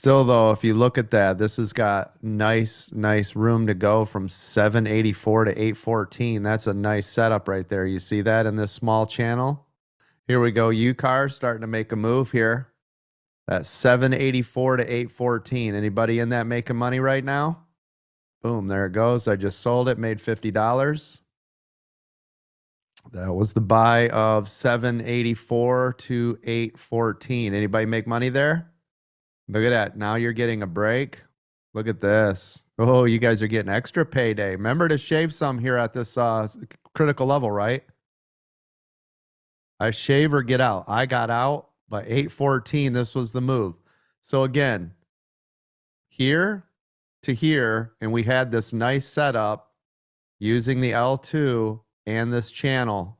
Still though, if you look at that, this has got nice room to go from 784 to 814. That's a nice setup right there. You see that in this small channel? Here we go. UCAR starting to make a move here. That's 784 to 814. Anybody in that making money right now? Boom, there it goes. I just sold it, made $50. That was the buy of 784 to 814. Anybody make money there? Look at that. Now you're getting a break. Look at this. Oh, you guys are getting extra payday. Remember to shave some here at this critical level, right? I shave or get out. I got out, but 814, this was the move. So again, here to here, and we had this nice setup using the L2 and this channel,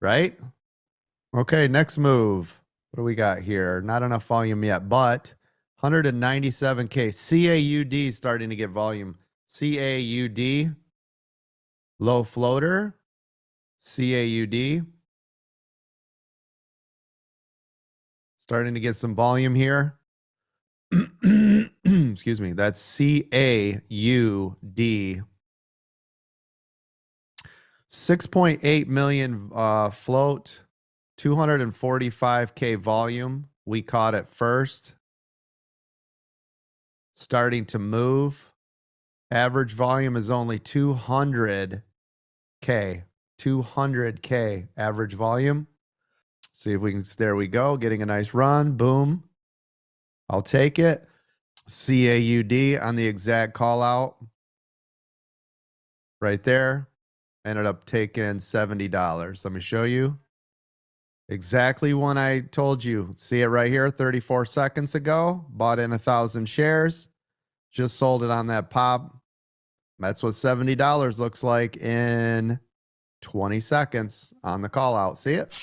right? Okay, next move. What do we got here? Not enough volume yet, but 197K. CAUD starting to get volume. CAUD, low floater. CAUD. Starting to get some volume here. Excuse me. That's CAUD. 6.8 million float. 245K volume. We caught it first. Starting to move. Average volume is only 200K. 200K average volume. See if we can, there we go. Getting a nice run. Boom. I'll take it. CAUD on the exact call out. Right there. Ended up taking $70. Let me show you. Exactly when I told you. See it right here, 34 seconds ago. Bought in 1,000 shares. Just sold it on that pop. That's what $70 looks like in 20 seconds on the call out. See it?